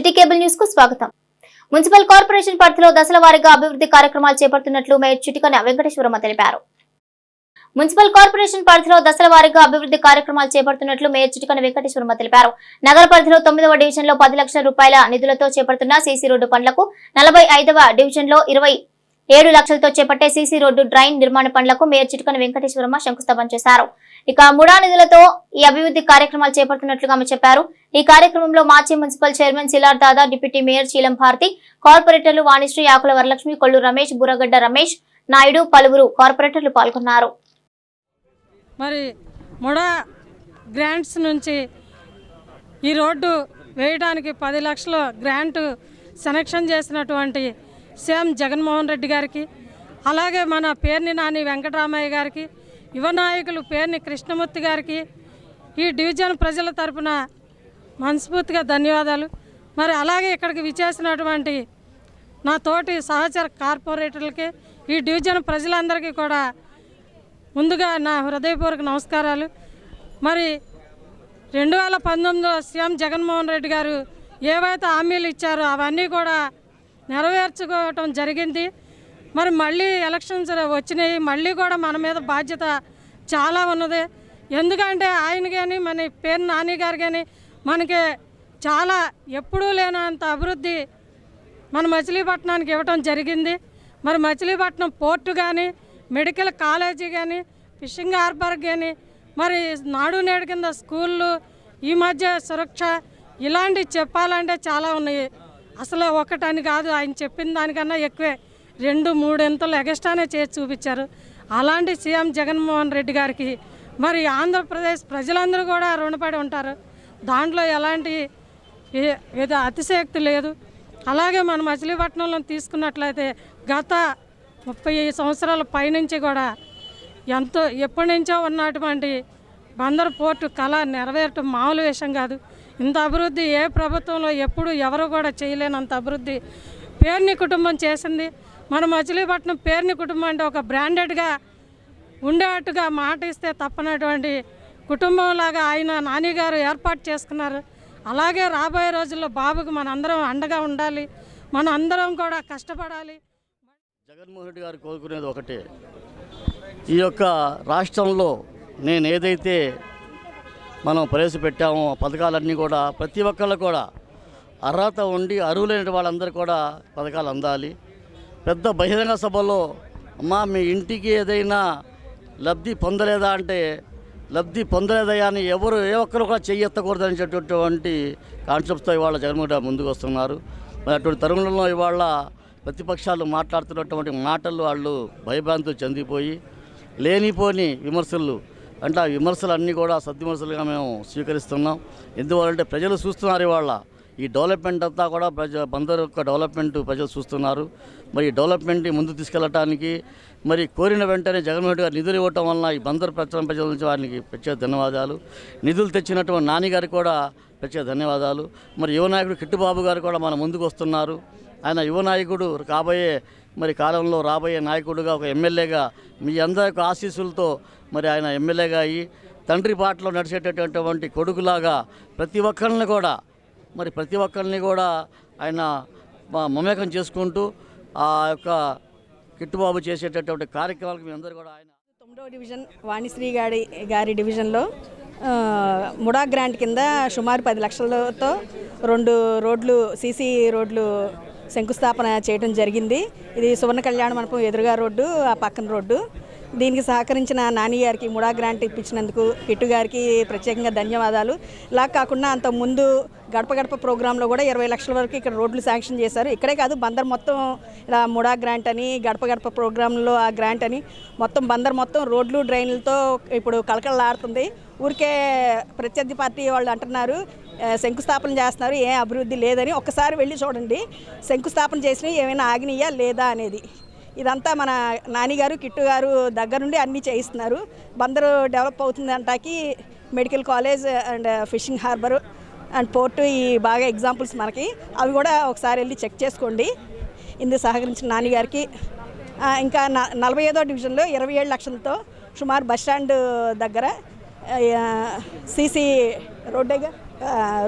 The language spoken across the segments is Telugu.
సిటీ కేబుల్ న్యూస్ కు స్వాగతం. మున్సిపల్ కార్పొరేషన్ పరిధిలో దశల వారీగా అభివృద్ధి కార్యక్రమాలు చేపడుతున్నట్లు మేయర్ చిటికన వెంకటేశ్వరమ్మ తెలిపారు. మున్సిపల్ కార్పొరేషన్ పరిధిలో దశల వారీగా అభివృద్ధి కార్యక్రమాలు చేపడుతున్నట్లు మేయర్ చిటికన వెంకటేశ్వరమ్మ తెలిపారు. నగర పరిధిలో 9వ డివిజన్ లో 10 లక్షల రూపాయల నిధులతో చేపడుతున్న సీసీ రోడ్డు పనులకు, 45వ డివిజన్ లో 27 లక్షలతో చేపట్టే సీసీ రోడ్డు డ్రైన్ నిర్మాణ పనులకు మేయర్ చిటికన వెంకటేశ్వరమ్మ శంకుస్థాపన చేశారు. ఇక ముడా నిధులతో ఈ అభివృద్ధి కార్యక్రమాలు చేపడుతున్నట్లుగా ఆమె చెప్పారు. ఈ కార్యక్రమంలో మాజీ మున్సిపల్ చైర్మన్ సిలార్ దాదా, డిప్యూటీ మేయర్ చీలం భారతి, కార్పొరేటర్లు వాణిశ్రీ, ఆకుల వరలక్ష్మి, కొల్లు రమేష్, బుర్రగడ్డ రమేష్ నాయుడు, పలువురు కార్పొరేటర్లు పాల్గొన్నారు. మరి ముడా గ్రాంట్స్ నుంచి ఈ రోడ్డు వేయడానికి 10 లక్షల గ్రాంట్ సెలక్షన్ చేసినటువంటి సీఎం జగన్మోహన్ రెడ్డి గారికి, అలాగే మన పేర్ని నాని వెంకటరామయ్య గారికి, యువ నాయకులు పేర్ని కృష్ణమూర్తి గారికి, ఈ డివిజన్ ప్రజల తరపున మనస్ఫూర్తిగా ధన్యవాదాలు. మరి అలాగే ఇక్కడికి విచ్చేసినటువంటి నా తోటి సహచర కార్పొరేటర్లకి, ఈ డివిజన్ ప్రజలందరికీ కూడా ముందుగా నా హృదయపూర్వక నమస్కారాలు. మరి 2019లో సీఎం జగన్మోహన్ రెడ్డి గారు ఏవైతే హామీలు ఇచ్చారో అవన్నీ కూడా నెరవేర్చుకోవటం జరిగింది. మరి మళ్ళీ ఎలక్షన్స్ వచ్చినాయి, మళ్ళీ కూడా మన మీద బాధ్యత చాలా ఉన్నది. ఎందుకంటే ఆయన కానీ మన పేరు నాని గారు కానీ మనకి చాలా ఎప్పుడూ లేనంత అభివృద్ధి మన మచిలీపట్నానికి ఇవ్వటం జరిగింది. మరి మచిలీపట్నం పోర్టు కానీ, మెడికల్ కాలేజీ కానీ, ఫిషింగ్ హార్బర్ కానీ, మరి నాడు నేడు కింద స్కూళ్ళు, ఈ మధ్య సురక్ష, ఇలాంటివి చెప్పాలంటే చాలా ఉన్నాయి. అసలు ఒకటని కాదు, ఆయన చెప్పిన దానికన్నా ఎక్కువే 2-3 ఇంతలు ఎగస్ట్రానే చేసి చూపించారు. అలాంటి సీఎం జగన్మోహన్ రెడ్డి గారికి మరి ఆంధ్రప్రదేశ్ ప్రజలందరూ కూడా రుణపడి ఉంటారు. దాంట్లో ఎలాంటి అతిశయోక్తి లేదు. అలాగే మన మచిలీపట్నంలో తీసుకున్నట్లయితే గత 30 సంవత్సరాల పైనుంచి కూడా ఎప్పటి నుంచో ఉన్నటువంటి బందర్ పోర్టు కళ నెరవేరటం మామూలు విషయం కాదు. ఇంత అభివృద్ధి ఏ ప్రభుత్వంలో ఎప్పుడు ఎవరు కూడా చేయలేనంత అభివృద్ధి పేర్ని కుటుంబం చేసింది. మన మచిలీపట్నం పేర్ని కుటుంబం అంటే ఒక బ్రాండెడ్గా ఉండేట్టుగా మాట ఇస్తే తప్పనటువంటి కుటుంబంలాగా ఆయన నాని గారు ఏర్పాటు చేసుకున్నారు. అలాగే రాబోయే రోజుల్లో బాబుకు మనందరం అండగా ఉండాలి, మన అందరం కూడా కష్టపడాలి. జగన్మోహన్ రెడ్డి గారు కోరుకునేది ఒకటే, ఈ యొక్క రాష్ట్రంలో నేను ఏదైతే మనం ప్రవేశపెట్టామో పథకాలన్నీ కూడా ప్రతి ఒక్కళ్ళు కూడా అర్హత ఉండి అర్హులైన వాళ్ళందరూ కూడా పథకాలు అందాలి. పెద్ద బహిరంగ సభలో అమ్మా మీ ఇంటికి ఏదైనా లబ్ధి పొందలేదా అంటే లబ్ధి పొందలేదయా అని ఎవరు ఏ ఒక్కరు కూడా చెయ్యెత్తకూడదు అనేటటువంటి కాన్సెప్ట్తో ఇవాళ జగన్మోహన్ రెడ్డి ముందుకు వస్తున్నారు. మరి అటువంటి తరుణంలో ఇవాళ ప్రతిపక్షాలు మాట్లాడుతున్నటువంటి మాటలు వాళ్ళు భయభ్రాంతులు చెందిపోయి లేనిపోని విమర్శలు అంటే ఆ విమర్శలన్నీ కూడా సద్విమర్శలుగా మేము స్వీకరిస్తున్నాం. ఎందువల్లంటే ప్రజలు చూస్తున్నారు ఇవాళ ఈ డెవలప్మెంట్ అంతా కూడా బందర్ యొక్క డెవలప్మెంట్ ప్రజలు చూస్తున్నారు. మరి ఈ డెవలప్మెంట్ని ముందు తీసుకెళ్ళటానికి మరి కోరిన వెంటనే జగన్మోహన్ రెడ్డి గారు నిధులు ఇవ్వటం వలన ఈ బందర్ ప్రజల నుంచి వారికి ప్రత్యేక ధన్యవాదాలు. నిధులు తెచ్చినటువంటి నాని గారికి కూడా ప్రత్యేక ధన్యవాదాలు. మరి యువ నాయకుడు కిట్టుబాబు గారు కూడా మన ముందుకు వస్తున్నారు. ఆయన యువ నాయకుడు కాబోయే మరి కాలంలో రాబోయే నాయకుడుగా ఒక ఎమ్మెల్యేగా మీ అందరి యొక్క ఆశీస్సులతో మరి ఆయన ఎమ్మెల్యేగా అయ్యి తండ్రి బాటలో నడిచేటటువంటి కొడుకులాగా ప్రతి ఒక్కరిని కూడా ఆయన మమేకం చేసుకుంటూ ఆ యొక్క కిట్టుబాబు చేసేటటువంటి కార్యక్రమాలకు మీ అందరూ కూడా ఆయన 9వ డివిజన్ వాణిశ్రీ గారి డివిజన్లో ముడా గ్రాంట్ కింద సుమారు 10 లక్షలతో 2 రోడ్లు సీసీ రోడ్లు శంకుస్థాపన చేయడం జరిగింది. ఇది సువర్ణ కళ్యాణ మండపం ఎదురుగా రోడ్డు, ఆ పక్కన రోడ్డు. దీనికి సహకరించిన నాని గారికి, ముడా గ్రాంట్ ఇప్పించినందుకు కిట్టు గారికి ప్రత్యేకంగా ధన్యవాదాలు. ఇలా కాకుండా అంత ముందు గడప గడప ప్రోగ్రాంలో కూడా 20 లక్షల వరకు ఇక్కడ రోడ్లు శాంక్షన్ చేశారు. ఇక్కడే కాదు, బందర్ మొత్తం ఇలా ముడా గ్రాంట్ అని, గడప గడప ప్రోగ్రాంలో ఆ గ్రాంట్ అని మొత్తం బందర్ మొత్తం రోడ్లు డ్రైన్లతో ఇప్పుడు కలకలలాడుతుంది. ఊరికే ప్రత్యర్థి పార్టీ వాళ్ళు అంటున్నారు శంకుస్థాపన చేస్తున్నారు, ఏ అభివృద్ధి లేదని. ఒక్కసారి వెళ్ళి చూడండి శంకుస్థాపన చేసినవి ఏమైనా ఆగినాయా లేదా అనేది. ఇదంతా మన నాని గారు, కిట్టు గారు దగ్గర నుండి అన్నీ చేయిస్తున్నారు. బందరు డెవలప్ అవుతుంది అంటాకి medical college and fishing harbour and port ఈ బాగా ఎగ్జాంపుల్స్ మనకి. అవి కూడా ఒకసారి వెళ్ళి చెక్ చేసుకోండి. ఇందుకు సహకరించిన నాని గారికి. ఇంకా 45వ డివిజన్లో 27 లక్షలతో సుమారు బస్టాండ్ దగ్గర సీసీ రోడ్డేగా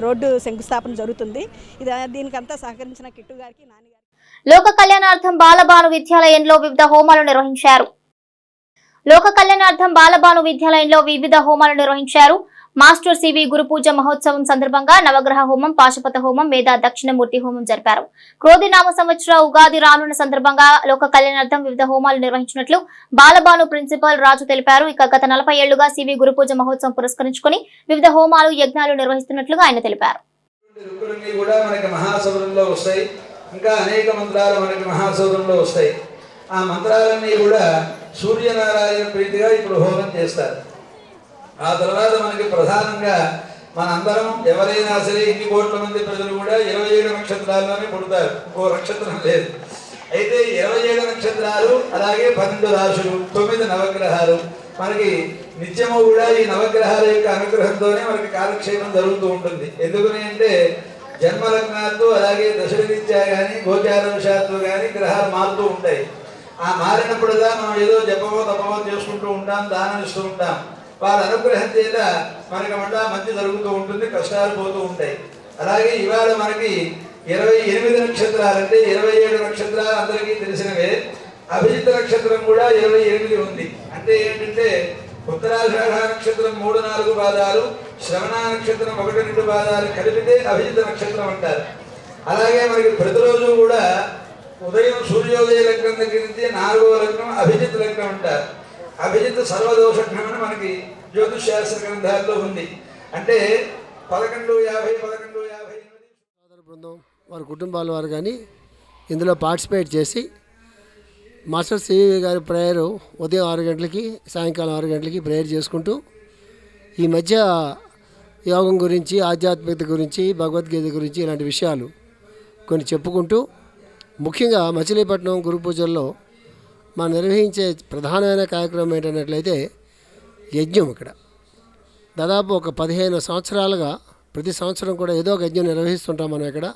రోడ్డు శంకుస్థాపన జరుగుతుంది. దీనికంతా సహకరించిన కిట్టు గారికి, నాని గారికి. లోక కళ్యాణార్థం బాలబాను విద్యాలయంలో వివిధ హోమాలు నిర్వహించారు. మాస్టర్ సివి గురు పూజ మహోత్సవం సందర్భంగా నవగ్రహ హోమం, పాశుపత హోమం, వేద దక్షిణమూర్తి హోమం జరిపారు. క్రోధి నామ సంవత్సర ఉగాది రానున్న సందర్భంగా లోక కళ్యాణార్థం వివిధ హోమాలు నిర్వహించినట్లు బాలబాను ప్రిన్సిపల్ రాజు తెలిపారు. ఇక గత 40 ఏళ్లుగా సివి గురు పూజ మహోత్సవం పురస్కరించుకుని వివిధ హోమాలు, యజ్ఞాలు నిర్వహిస్తున్నట్లుగా ఆయన తెలిపారు. ఇంకా అనేక మంత్రాలు మనకి మహాసౌరంలో వస్తాయి. ఆ మంత్రాలన్నీ కూడా సూర్యనారాయణ ప్రీతిగా ఇప్పుడు హోమం చేస్తారు. ఆ తర్వాత మనకి ప్రధానంగా మనందరం ఎవరైనా సరే ఇన్ని కోట్ల మంది ప్రజలు కూడా 27 నక్షత్రాల్లోనే పుడతారు, ఓ నక్షత్రం లేదు. అయితే 27 నక్షత్రాలు, అలాగే 12 రాశులు, 9 నవగ్రహాలు మనకి నిత్యము కూడా ఈ నవగ్రహాల యొక్క అనుగ్రహంతోనే మనకి కాలక్షేపం జరుగుతూ ఉంటుంది. ఎందుకని అంటే జన్మలగ్నాలతో అలాగే దశరీత్యా కానీ గోచారవశాత్తు కానీ గ్రహాలు మారుతూ ఉంటాయి. ఆ మారినప్పుడుగా మనం ఏదో జపమో తపమో చేసుకుంటూ ఉంటాం, దానం ఇస్తూ ఉంటాం. వాళ్ళ అనుగ్రహం చేత మనకి మళ్ళా మంచి జరుగుతూ ఉంటుంది, కష్టాలు పోతూ ఉంటాయి. అలాగే ఇవాళ మనకి 28 నక్షత్రాలు, అంటే 27 నక్షత్రాలు అందరికీ తెలిసినవే. అభిజిత్ నక్షత్రం కూడా 28 ఉంది. అంటే ఏంటంటే ఉత్తరాషాఢ నక్షత్రం 3-4 పాదాలు, శ్రవణ నక్షత్రం 1-2 పాదాలు కలిపితే అభిజిత్ నక్షత్రం అంటారు. అలాగే మనకి ప్రతిరోజు కూడా ఉదయం సూర్యోదయ లగ్నం దగ్గర నుంచి 4వ లగ్నం అభిజిత్ లగ్నం అంటారు. అభిజిత్ సర్వదోషఘ్నం అని మనకి జ్యోతిష్ శాస్త్ర గ్రంథాల్లో ఉంది. అంటే 11:50 బృందం వారి కుటుంబాల వారు కానీ ఇందులో పార్టిసిపేట్ చేసి మాస్టర్ సివి గారి ప్రేయర్ ఉదయం 6 గంటలకి, సాయంకాలం 6 గంటలకి ప్రేయర్ చేసుకుంటూ ఈ మధ్య యోగం గురించి, ఆధ్యాత్మికత గురించి, భగవద్గీత గురించి ఇలాంటి విషయాలు కొన్ని చెప్పుకుంటూ, ముఖ్యంగా మచిలీపట్నం గురు పూజల్లో మనం నిర్వహించే ప్రధానమైన కార్యక్రమం ఏంటన్నట్లయితే యజ్ఞం. ఇక్కడ దాదాపు ఒక 15 సంవత్సరాలుగా ప్రతి సంవత్సరం కూడా ఏదో ఒక యజ్ఞం నిర్వహిస్తుంటాం. మనం ఇక్కడ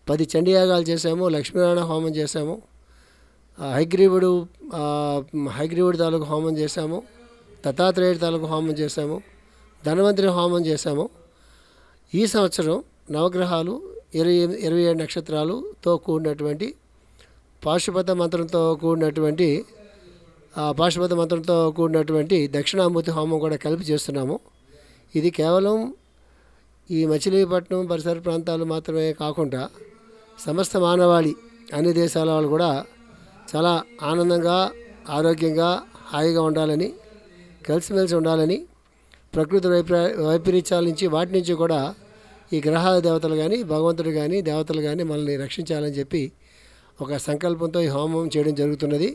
10 చండీయాగాలు చేసాము, లక్ష్మీనారాయణ హోమం చేసాము, హైగ్రీవుడి తాలూకు హోమం చేశాము, దత్తాత్రేయుడి తాలూకు హోమం చేశాము, ధన్వంతరి హోమం చేశాము. ఈ సంవత్సరం నవగ్రహాలు 27 నక్షత్రాలతో కూడినటువంటి పాశుపత మంత్రంతో కూడినటువంటి దక్షిణామూర్తి హోమం కూడా కలిపి చేస్తున్నాము. ఇది కేవలం ఈ మచిలీపట్నం పరిసర ప్రాంతాలు మాత్రమే కాకుండా సమస్త మానవాళి, అన్ని దేశాల వాళ్ళు కూడా చాలా ఆనందంగా, ఆరోగ్యంగా, హాయిగా ఉండాలని, కలిసిమెలిసి ఉండాలని, ప్రకృతి వైపరీత్యాల నుంచి వాటి నుంచి కూడా ఈ గ్రహాల దేవతలు కానీ, భగవంతుడు కానీ, దేవతలు కానీ మనల్ని రక్షించాలని చెప్పి ఒక సంకల్పంతో ఈ హోమం చేయడం జరుగుతున్నది.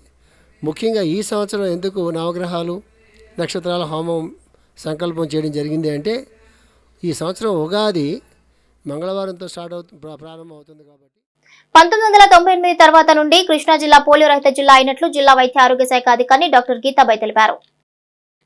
ముఖ్యంగా ఈ సంవత్సరం ఎందుకు నవగ్రహాలు, నక్షత్రాల హోమం సంకల్పం చేయడం జరిగింది అంటే, ఈ సంవత్సరం ఉగాది మంగళవారంతో ప్రారంభం అవుతుంది కాబట్టి. 1998 తర్వాత నుండి కృష్ణా జిల్లా పోలియో రహిత జిల్లా అయినట్లు జిల్లా వైద్య ఆరోగ్య శాఖ అధికారి డాక్టర్ గీతాబాయి తెలిపారు.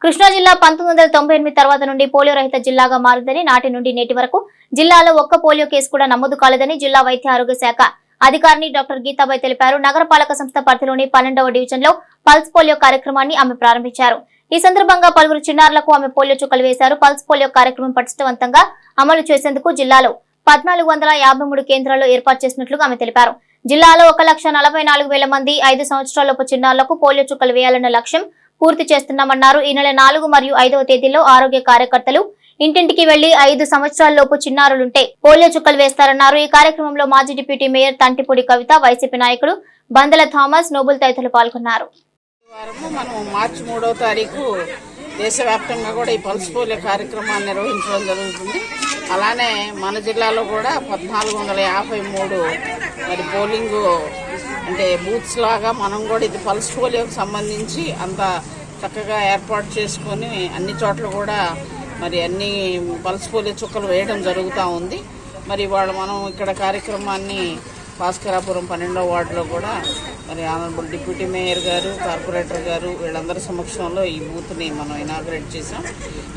కృష్ణా జిల్లా 1998 తర్వాత నుండి పోలియో రహిత జిల్లాగా మారిందని, నాటి నుండి నేటి వరకు జిల్లాలో ఒక్క పోలియో కేసు కూడా నమోదు కాలేదని జిల్లా వైద్య ఆరోగ్య శాఖ అధికారిని డాక్టర్ గీతాబాయి తెలిపారు. నగరపాలక సంస్థ పరిధిలోని 12వ డివిజన్ లో పల్స్ పోలియో కార్యక్రమాన్ని ఆమె ప్రారంభించారు. ఈ సందర్భంగా పలువురు చిన్నారులకు ఆమె పోలియో చుక్కలు వేశారు. పల్స్ పోలియో కార్యక్రమం పటిష్టవంతంగా అమలు చేసేందుకు జిల్లాలో 1453 కేంద్రాల్లో ఏర్పాటు చేసినట్లుగా ఆమె తెలిపారు. జిల్లాలో 1,44,000 మంది 5 సంవత్సరాలలోపు చిన్నారులకు పోలియో చుక్కలు వేయాలన్న లక్ష్యం పూర్తి చేస్తున్నామన్నారు. ఈ నెల 4 మరియు 5వ తేదీల్లో ఆరోగ్య కార్యకర్తలు ఇంటింటికి వెళ్లి 5 సంవత్సరాలలోపు చిన్నారులుంటే పోలియో చుక్కలు వేస్తారన్నారు. ఈ కార్యక్రమంలో మాజీ డిప్యూటీ మేయర్ తంటిపూడి కవిత, వైసీపీ నాయకుడు బందల థామస్, నోబుల్ తదితరులు పాల్గొన్నారు. మనం మార్చి 3వ తారీఖు దేశవ్యాప్తంగా కూడా ఈ పల్స్ పోలియో కార్యక్రమాన్ని నిర్వహించడం జరుగుతుంది. అలానే మన జిల్లాలో కూడా 1453 మరి పోలింగ్ అంటే బూత్స్ లాగా మనం కూడా ఇది పల్స్ పోలియోకి సంబంధించి అంత చక్కగా ఏర్పాటు చేసుకొని అన్ని చోట్ల కూడా మరి అన్ని పల్స్ పోలియో చుక్కలు వేయడం జరుగుతూ ఉంది. మరి ఇవాళ మనం ఇక్కడ కార్యక్రమాన్ని భాస్కరాపురం 12వ వార్డులో కూడా మరి ఆనరబుల్ డిప్యూటీ మేయర్ గారు, కార్పొరేటర్ గారు వీళ్ళందరి సమక్షంలో ఈ బూత్ని మనం ఇనాగ్రేట్ చేసాం.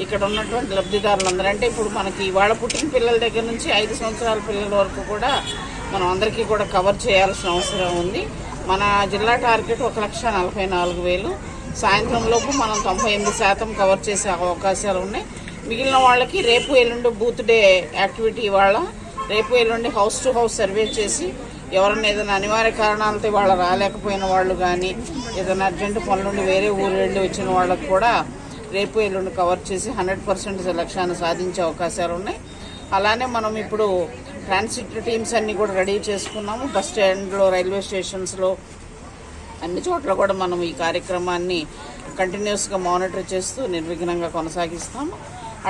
ఇక్కడ ఉన్నటువంటి లబ్ధిదారులందరూ అంటే ఇప్పుడు మనకి ఇవాళ పుట్టిన పిల్లల దగ్గర నుంచి 5 సంవత్సరాల పిల్లల వరకు కూడా మనం అందరికీ కూడా కవర్ చేయాల్సిన అవసరం ఉంది. మన జిల్లా టార్గెట్ 1,44,000. సాయంత్రం లోపు మనం 98% కవర్ చేసే అవకాశాలు ఉన్నాయి. మిగిలిన వాళ్ళకి రేపు ఎల్లుండి బూత్ డే యాక్టివిటీ వాళ్ళ రేపు ఎల్లుండి హౌస్ టు హౌస్ సర్వే చేసి ఎవరైనా ఏదైనా అనివార్య కారణాలతో వాళ్ళు రాలేకపోయిన వాళ్ళు కానీ ఏదైనా అర్జెంటు పనులుండి వేరే ఊరు వెళ్ళి వచ్చిన వాళ్ళకు కూడా రేపు ఎల్లుండి కవర్ చేసి 100% లక్ష్యాన్ని సాధించే అవకాశాలు ఉన్నాయి. అలానే మనం ఇప్పుడు ట్రాన్సిట్ టీమ్స్ అన్నీ కూడా రెడీ చేసుకున్నాము. బస్ స్టాండ్లో, రైల్వే స్టేషన్స్లో అన్ని చోట్ల కూడా మనం ఈ కార్యక్రమాన్ని కంటిన్యూస్గా మానిటర్ చేస్తూ నిర్విఘ్నంగా కొనసాగిస్తాము.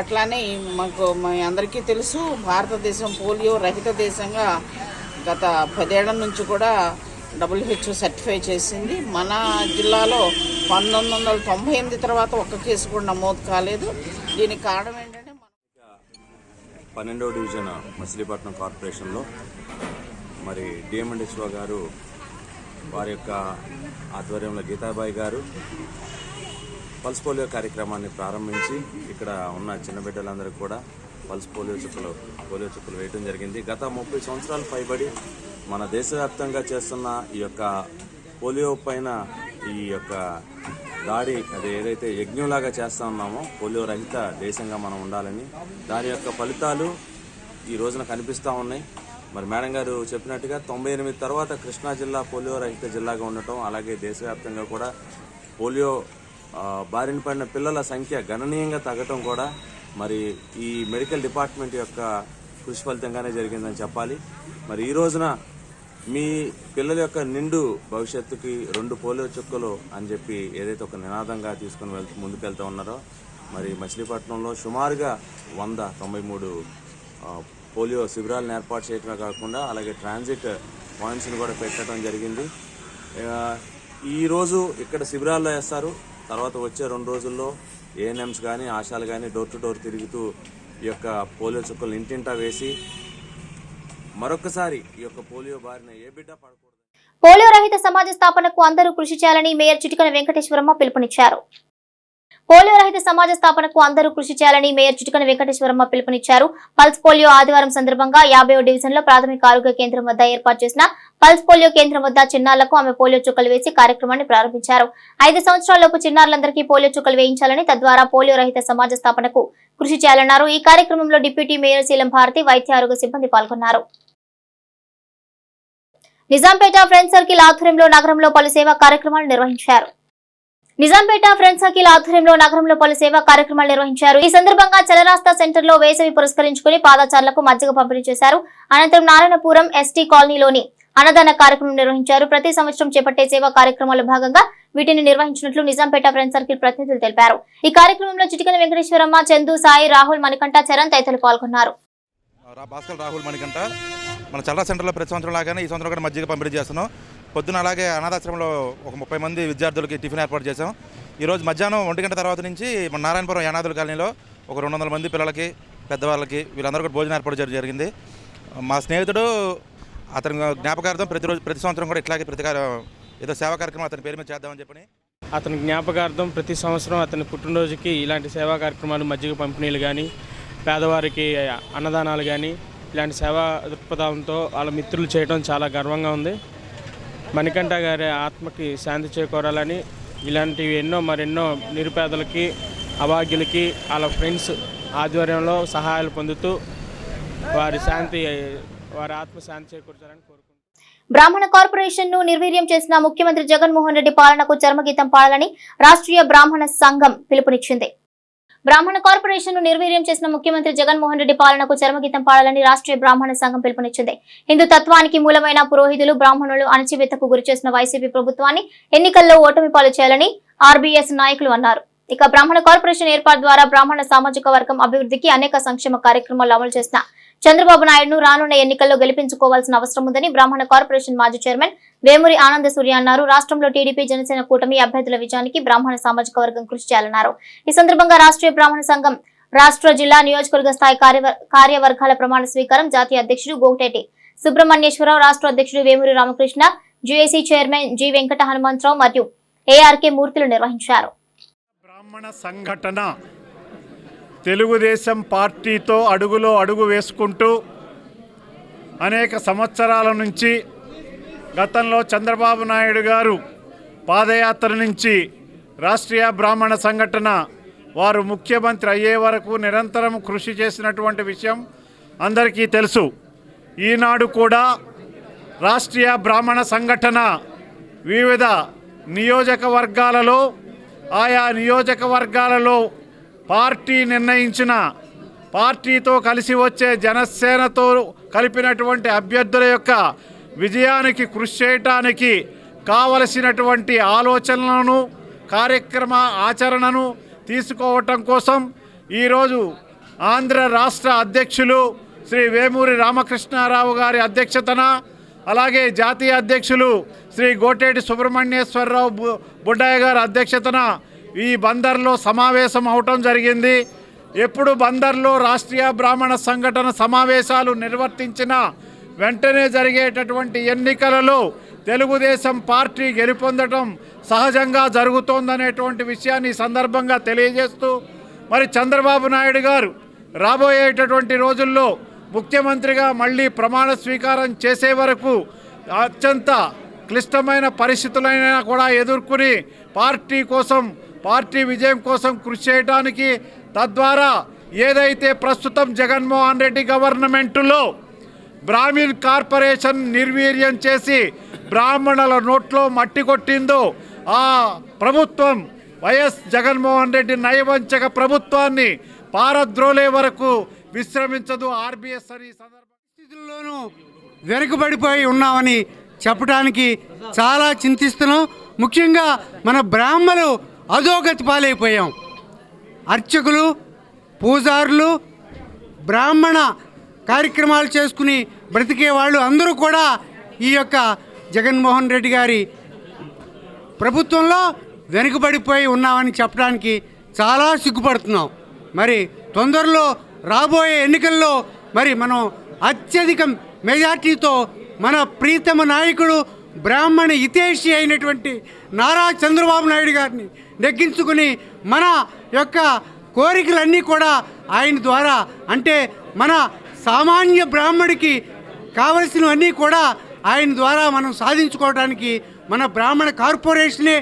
అట్లానే మాకు మీ అందరికీ తెలుసు, భారతదేశం పోలియో రహిత దేశంగా గత 10 ఏళ్ల నుంచి కూడా WHO సర్టిఫై చేసింది. మన జిల్లాలో 1998 తర్వాత ఒక్క కేసు కూడా నమోదు కాలేదు. దీనికి కారణం ఏంటంటే 12వ డివిజన్ మచిలీపట్నం కార్పొరేషన్లో మరి డిఎంఎండ్హెచ్ఓ గారు వారి యొక్క ఆధ్వర్యంలో గీతాబాయి గారు పల్స్ పోలియో కార్యక్రమాన్ని ప్రారంభించి ఇక్కడ ఉన్న చిన్న బిడ్డలందరికీ కూడా పల్స్ పోలియో చుక్కలు వేయడం జరిగింది. గత 30 సంవత్సరాలు పైబడి మన దేశవ్యాప్తంగా చేస్తున్న ఈ యొక్క పోలియో పైన ఈ యొక్క దాడి అది ఏదైతే యజ్ఞంలాగా చేస్తూ ఉన్నామో పోలియో రహిత దేశంగా మనం ఉండాలని దాని యొక్క ఫలితాలు ఈ రోజున కనిపిస్తూ ఉన్నాయి. మరి మేడం గారు చెప్పినట్టుగా 98 తర్వాత కృష్ణా జిల్లా పోలియో రహిత జిల్లాగా ఉండటం, అలాగే దేశవ్యాప్తంగా కూడా పోలియో బారిన పడిన పిల్లల సంఖ్య గణనీయంగా తగ్గటం కూడా మరి ఈ మెడికల్ డిపార్ట్మెంట్ యొక్క కృషి ఫలితంగానే జరిగిందని చెప్పాలి. మరి ఈ రోజున మీ పిల్లల యొక్క నిండు భవిష్యత్తుకి 2 పోలియో చుక్కలు అని చెప్పి ఏదైతే ఒక నినాదంగా తీసుకుని ముందుకెళ్తూ ఉన్నారో మరి మచిలీపట్నంలో సుమారుగా 193 పోలియో శిబిరాలను ఏర్పాటు చేయడమే కాకుండా అలాగే ట్రాన్సిట్ పాయింట్స్ని కూడా పెట్టడం జరిగింది. ఈరోజు ఇక్కడ శిబిరాల్లో వేస్తారు. తర్వాత వచ్చే 2 రోజుల్లో ఏఎన్ఎంస్ కానీ ఆశాలు కానీ డోర్ టు డోర్ తిరుగుతూ ఈ యొక్క పోలియో చుక్కలు ఇంటింటా వేసి మరొకసారి ఈ యొక్క పోలియో బారిన ఏ బిడ్డ పడకూడదు. పోలియో రహిత సమాజ స్థాపనకు అందరూ కృషి చేయాలని మేయర్ చిటికన వెంకటేశ్వరమ్మ పిలుపునిచ్చారు. పోలియో రహిత సమాజ స్థాపనకు అందరూ కృషి చేయాలని మేయర్ చిటికన వెంకటేశ్వరమ్మ పిలుపునిచ్చారు. పల్స్ పోలియో ఆదివారం సందర్భంగా 50వ డివిజన్ లో ప్రాథమిక ఆరోగ్య కేంద్రం వద్ద ఏర్పాటు చేసిన పల్స్ పోలియో కేంద్రం వద్ద చిన్నారులకు ఆమె పోలియో చుక్కలు వేసి కార్యక్రమాన్ని ప్రారంభించారు. 5 సంవత్సరాలలోపు చిన్నారులందరికీ పోలియో చుక్కలు వేయించాలని, తద్వారా పోలియో రహిత సమాజ స్థాపనకు కృషి చేయాలన్నారు. ఈ కార్యక్రమంలో డిప్యూటీ మేయర్ శీలం భారతి, వైద్య ఆరోగ్య సిబ్బంది పాల్గొన్నారు. నిజాంపేట ఫ్రెండ్స్ సర్కిల్ ఆధ్వర్యంలో నగరంలో పలు సేవా కార్యక్రమాలు నిర్వహించారు. ఈ సందర్భంగా చలరాస్తా సెంటర్ లో వేసవి పురస్కరించుకుని పాదచారులకు మజ్జిగ పంపిణీ చేశారు. అనంతరం నారాయణపురం ఎస్టీ కాలనీలోని అన్నదాన కార్యక్రమం నిర్వహించారు. ప్రతి సంవత్సరం చేపట్టే సేవా కార్యక్రమాల్లో భాగంగా వీటిని నిర్వహించినట్లు నిజాంపేట ఫ్రెండ్స్ సర్కిల్ ప్రతినిధులు తెలిపారు. ఈ కార్యక్రమంలో చిటికన వెంకటేశ్వరమ్మ, చందు, సాయి, రాహుల్, మణికంఠ, చరణ్ తదితరులు పాల్గొన్నారు. రాహుల్, మణికంఠ మన చల్రా సెంటర్లో ప్రతి సంవత్సరం లాగానే ఈ సంవత్సరం కూడా మజ్జిగ పంపిణీ చేస్తున్నాం. పొద్దున అలాగే అనాథాశ్రమంలో ఒక 30 మంది విద్యార్థులకి టిఫిన్ ఏర్పాటు చేశాం. ఈరోజు మధ్యాహ్నం 1 గంట తర్వాత నుంచి మన నారాయణపురం యానాదుల కాలనీలో ఒక 200 మంది పిల్లలకి, పెద్దవాళ్ళకి వీళ్ళందరూ కూడా భోజనం ఏర్పాటు జరిగింది. మా స్నేహితుడు అతని జ్ఞాపకార్థం ప్రతి సంవత్సరం కూడా ఇట్లాగే ఏదో సేవా కార్యక్రమం అతని పేరు మీద చేద్దామని చెప్పని అతని జ్ఞాపకార్థం ప్రతి సంవత్సరం అతని పుట్టినరోజుకి ఇలాంటి సేవా కార్యక్రమాలు, మజ్జిగ పంపిణీలు కానీ, పేదవారికి అన్నదానాలు కానీ ఇలాంటి సేవా దృక్పథంతో వాళ్ళ మిత్రులు చేయడం చాలా గర్వంగా ఉంది. మణికంఠ గారి ఆత్మకి శాంతి చేకూరాలని ఇలాంటివి మరెన్నో నిరుపేదలకి, అభాగ్యులకి వాళ్ళ ఫ్రెండ్స్ ఆధ్వర్యంలో సహాయాలు పొందుతూ వారి ఆత్మ శాంతి చేకూర్చాలని కోరుకుంటున్నాను. బ్రాహ్మణ కార్పొరేషన్ ను నిర్వీర్యం చేసిన ముఖ్యమంత్రి జగన్మోహన్ రెడ్డి పాలనకు చర్మగీతం పాడాలని రాష్ట్రీయ బ్రాహ్మణ సంఘం పిలుపునిచ్చింది. బ్రాహ్మణ కార్పొరేషన్ ను నిర్వీర్యం చేసిన ముఖ్యమంత్రి జగన్మోహన్ రెడ్డి పాలనకు చర్మగీతం పాడాలని రాష్ట్రీయ బ్రాహ్మణ సంఘం పిలుపునిచ్చింది. హిందూ తత్వానికి మూలమైన పురోహితులు, బ్రాహ్మణులు అణచివేతకు గురిచేసిన వైసీపీ ప్రభుత్వాన్ని ఎన్నికల్లో ఓటమి పాలు చేయాలని ఆర్బీఎస్ నాయకులు అన్నారు. ఇక బ్రాహ్మణ కార్పొరేషన్ ఏర్పాటు ద్వారా బ్రాహ్మణ సామాజిక వర్గం అభివృద్ధికి అనేక సంక్షేమ కార్యక్రమాలు అమలు చేసిన చంద్రబాబు నాయుడును రానున్న ఎన్నికల్లో గెలిపించుకోవాల్సిన అవసరం ఉందని బ్రాహ్మణ కార్పొరేషన్ మాజీ చైర్మన్ వేమూరి ఆనంద సూర్య అన్నారు. రాష్ట్రంలో టీడీపీ, జనసేన కూటమి అభ్యర్థుల విజయానికి బ్రాహ్మణ సామాజిక వర్గం కృషి చేయాలన్నారు. ఈ సందర్భంగా రాష్ట్రీయ బ్రాహ్మణ సంఘం రాష్ట్ర, జిల్లా, నియోజకవర్గ స్థాయి కార్యవర్గాల ప్రమాణ స్వీకారం జాతీయ అధ్యక్షుడు గోగటేటి సుబ్రహ్మణ్యేశ్వరరావు, రాష్ట్ర అధ్యక్షుడు Vemuri Ramakrishna, JAC chairman G Venkata Hanumantharao మరియు ఏఆర్కే మూర్తులు నిర్వహించారు. బ్రాహ్మణ సంఘటన తెలుగుదేశం పార్టీతో అడుగులో అడుగు వేసుకుంటూ అనేక సంవత్సరాల నుంచి గతంలో చంద్రబాబు నాయుడు గారు పాదయాత్ర నుంచి రాష్ట్రీయ బ్రాహ్మణ సంఘటన వారు ముఖ్యమంత్రి అయ్యే వరకు నిరంతరం కృషి చేసినటువంటి విషయం అందరికీ తెలుసు. ఈనాడు కూడా రాష్ట్రీయ బ్రాహ్మణ సంఘటన వివిధ నియోజకవర్గాలలో ఆయా నియోజకవర్గాలలో పార్టీ నిర్ణయించిన పార్టీతో కలిసి వచ్చే జనసేనతో కలిపినటువంటి అభ్యర్థుల యొక్క విజయానికి కృషి చేయటానికి కావలసినటువంటి ఆలోచనలను కార్యక్రమ ఆచరణను తీసుకోవటం కోసం ఈరోజు ఆంధ్ర రాష్ట్ర అధ్యక్షులు శ్రీ వేమూరి రామకృష్ణారావు గారి అధ్యక్షతన, అలాగే జాతీయ అధ్యక్షులు శ్రీ గోటేటి సుబ్రహ్మణ్యేశ్వరరావు బుడ్డయ్య గారి అధ్యక్షతన ఈ బందర్లో సమావేశం అవటం జరిగింది. ఎప్పుడు బందర్లో రాష్ట్రీయ బ్రాహ్మణ సంఘటన సమావేశాలు నిర్వర్తించిన వెంటనే జరిగేటటువంటి ఎన్నికలలో తెలుగుదేశం పార్టీ గెలుపొందడం సహజంగా జరుగుతోందనేటువంటి విషయాన్ని సందర్భంగా తెలియజేస్తూ, మరి చంద్రబాబు నాయుడు గారు రాబోయేటటువంటి రోజుల్లో ముఖ్యమంత్రిగా మళ్ళీ ప్రమాణ స్వీకారం చేసే వరకు అత్యంత క్లిష్టమైన పరిస్థితులైనా కూడా ఎదుర్కొని పార్టీ కోసం, పార్టీ విజయం కోసం కృషి చేయడానికి, తద్వారా ఏదైతే ప్రస్తుతం జగన్మోహన్ రెడ్డి గవర్నమెంటులో బ్రాహ్మిన్ కార్పొరేషన్ నిర్వీర్యం చేసి బ్రాహ్మణుల నోట్లో మట్టి కొట్టిందో ఆ ప్రభుత్వం వైఎస్ జగన్మోహన్ రెడ్డి నయవంచక ప్రభుత్వాన్ని పారద్రోలే వరకు విశ్రమించదు ఆర్బీఎస్ అని పరిస్థితుల్లోనూ వెనుకబడిపోయి ఉన్నామని చెప్పడానికి చాలా చింతిస్తున్నాం. ముఖ్యంగా మన బ్రాహ్మణులు అధోగతి పాలైపోయాం. అర్చకులు, పూజారులు, బ్రాహ్మణ కార్యక్రమాలు చేసుకుని బ్రతికే వాళ్ళు అందరూ కూడా ఈ యొక్క జగన్మోహన్ రెడ్డి గారి ప్రభుత్వంలో వెనుకబడిపోయి ఉన్నామని చెప్పడానికి చాలా సిగ్గుపడుతున్నాం. మరి తొందరలో రాబోయే ఎన్నికల్లో మరి మనం అత్యధిక మెజార్టీతో మన ప్రీతమ నాయకుడు బ్రాహ్మణ హితైషి అయినటువంటి నారా చంద్రబాబు నాయుడు గారిని నెగ్గించుకుని మన యొక్క కోరికలన్నీ కూడా ఆయన ద్వారా, అంటే మన సామాన్య బ్రాహ్మడికి కావలసినవన్నీ కూడా ఆయన ద్వారా మనం సాధించుకోవడానికి మన బ్రాహ్మణ కార్పొరేషనే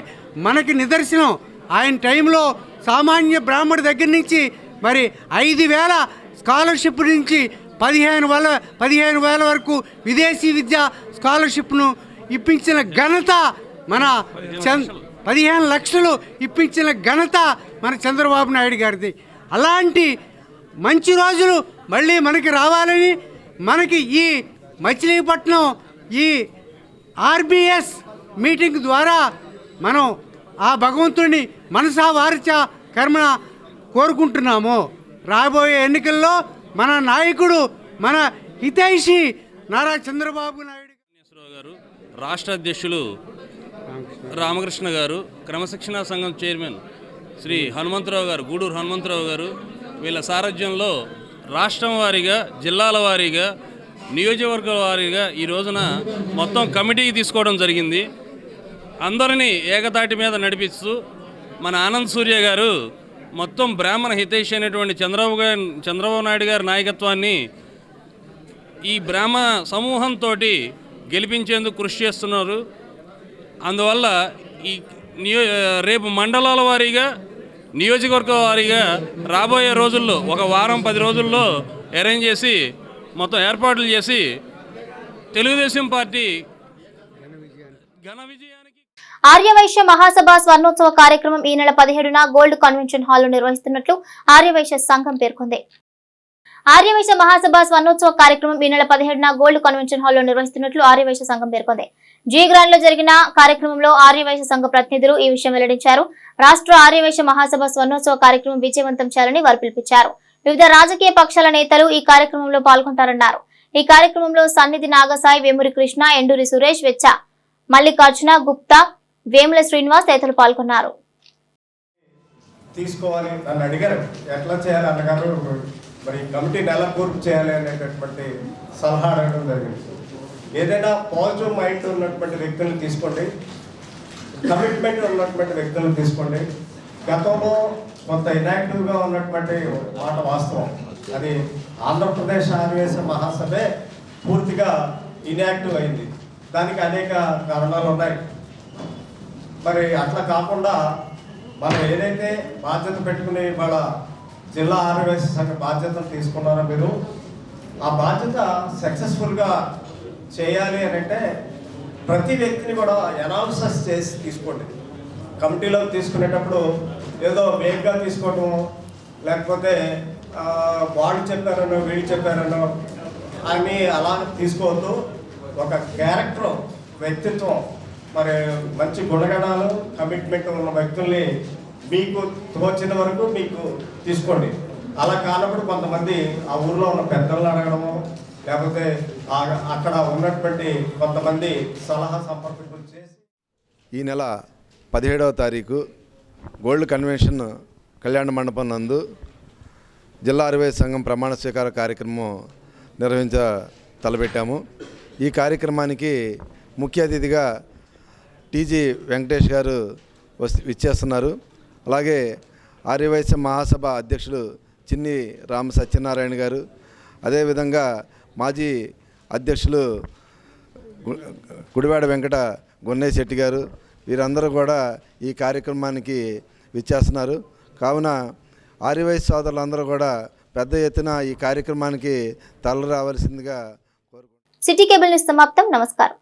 మనకి నిదర్శనం. ఆయన టైంలో సామాన్య బ్రాహ్మడి దగ్గర నుంచి మరి 5,000 స్కాలర్షిప్ నుంచి 15,000 వరకు విదేశీ విద్యా స్కాలర్షిప్ను ఇప్పించిన ఘనత మన 15 లక్షలు ఇప్పించిన ఘనత మన చంద్రబాబు నాయుడు గారిది. అలాంటి మంచి రోజులు మళ్ళీ మనకి రావాలని, మనకి ఈ మచిలీపట్నం ఈ ఆర్బీఎస్ మీటింగ్ ద్వారా మనం ఆ భగవంతుడిని మనసా వారిచా కర్మణ కోరుకుంటున్నాము. రాబోయే ఎన్నికల్లో మన నాయకుడు, మన హితైషి నారా చంద్రబాబు నాయుడు గారు, రాష్ట్ర అధ్యక్షులు రామకృష్ణ గారు, క్రమశిక్షణా సంఘం చైర్మన్ శ్రీ హనుమంతరావు గారు, గూడూరు హనుమంతరావు గారు, వీళ్ళ సారథ్యంలో రాష్ట్రం వారీగా, జిల్లాల వారీగా, నియోజకవర్గాల వారీగా ఈ రోజున మొత్తం కమిటీకి తీసుకోవడం జరిగింది. అందరినీ ఏకతాటి మీద నడిపిస్తూ మన ఆనంద్ సూర్య గారు మొత్తం బ్రాహ్మణ హితైషి అయినటువంటి చంద్రబాబు నాయుడు గారి నాయకత్వాన్ని ఈ బ్రాహ్మణ సమూహంతో గెలిపించేందుకు కృషి చేస్తున్నారు. అందువల్ల ఈ రేపు మండలాల వారీగా, నియోజకవర్గాల వారీగా రాబోయే రోజుల్లో ఒక వారం 10 రోజుల్లో అరేంజ్ చేసి మొత్తం ఏర్పాట్లు చేసి తెలుగుదేశం పార్టీ ఘన విజయానికి ఆర్యవైశ్య మహాసభ స్వర్ణోత్సవ కార్యక్రమం ఈ నెల 17న గోల్డ్ కన్వెన్షన్ హాల్లో నిర్వహిస్తున్నట్లు ఆర్యవైశ్య సంఘం పేర్కొంది. ఆర్యవైశ్య మహాసభ స్వర్ణోత్సవ కార్యక్రమం ఈ నెల 17న గోల్డ్ కన్వెన్షన్ హాల్లో నిర్వహిస్తున్నట్లు ఆర్యవైశ్య సంఘం పేర్కొంది. జీ గ్రాండ్ లో జరిగిన కార్యక్రమంలో ఆర్యవైశ్య సంఘ ప్రతినిధులు ఈ విషయం వెల్లడించారు. రాష్ట్ర ఆర్యవైశ్య మహాసభ స్వర్ణోత్సవ కార్యక్రమం విజయవంతం చేయాలని వారు పిలుపునిచ్చారు. వివిధ రాజకీయ పక్షాల నేతలు ఈ కార్యక్రమంలో పాల్గొంటారన్నారు. ఈ కార్యక్రమంలో సన్నిధి నాగసాయి, వేమూరి కృష్ణ, ఎండూరి సురేష్, వెచ్చ మల్లికార్జున, గుప్తా, వేముల శ్రీనివాస్ తదితరులు పాల్గొన్నారు. తీసుకోవాలి నన్ను అడిగారు ఎట్లా చేయాలి అన్నగారు, మరి కమిటీ నెల పూర్తి చేయాలి అనేటటువంటి సలహా అడగడం జరిగింది. ఏదైనా పాజిటివ్ మైండ్ ఉన్నటువంటి వ్యక్తులను తీసుకోండి, కమిట్మెంట్ ఉన్నటువంటి వ్యక్తులను తీసుకోండి. గతంలో కొంత ఇన్యాక్టివ్గా ఉన్నటువంటి మాట వాస్తవం. అది ఆంధ్రప్రదేశ్ ఆర్యవైశ్య మహాసభే పూర్తిగా ఇన్యాక్టివ్ అయింది. దానికి అనేక కారణాలు ఉన్నాయి. మరి అట్లా కాకుండా మనం ఏదైతే బాధ్యత పెట్టుకుని ఇవాళ జిల్లా ఆర్యవైశ్య సంఘ బాధ్యతను తీసుకున్నారో మీరు ఆ బాధ్యత సక్సెస్ఫుల్గా చేయాలి అని అంటే ప్రతి వ్యక్తిని కూడా అనాలిసిస్ చేసి తీసుకోండి. కమిటీలో తీసుకునేటప్పుడు ఏదో వేగ్గా తీసుకోవటం, లేకపోతే వాళ్ళు చెప్పారనో వీళ్ళు చెప్పారనో అని అలా తీసుకోవద్దు. ఒక క్యారెక్టర్, వ్యక్తిత్వం, మరి మంచి గుణగణాలు, కమిట్మెంట్ ఉన్న వ్యక్తుల్ని మీకు తోచిన వరకు మీకు తీసుకోండి. అలా కానప్పుడు కొంతమంది ఆ ఊర్లో ఉన్న పెద్దలను అడగడము, లేకపోతే అక్కడ ఉన్నటువంటి కొంతమంది సలహా సంపర్కులు చేసి ఈ నెల 17వ తారీఖు గోల్డ్ కన్వెన్షన్ కళ్యాణ మండపం నందు జిల్లా ఆర్యవైశ్య సంఘం ప్రమాణ స్వీకార కార్యక్రమం తలపెట్టాము. ఈ కార్యక్రమానికి ముఖ్య అతిథిగా టీజీ వెంకటేష్ గారు విచ్చేస్తున్నారు. అలాగే ఆర్యవైశ్య మహాసభ అధ్యక్షులు చిన్ని రామ సత్యనారాయణ గారు, అదేవిధంగా మాజీ అధ్యక్షులు గుడివాడ వెంకట గొన్నే శెట్టి గారు, వీరందరూ కూడా ఈ కార్యక్రమానికి విచ్చేస్తున్నారు. కావున ఆర్యవైశ్య సోదరులందరూ కూడా పెద్ద ఎత్తున ఈ కార్యక్రమానికి తరలి రావాల్సిందిగా కోరుకుంటున్నాను. సిటీ కేబుల్ న్యూస్ సమాప్తం. నమస్కారం.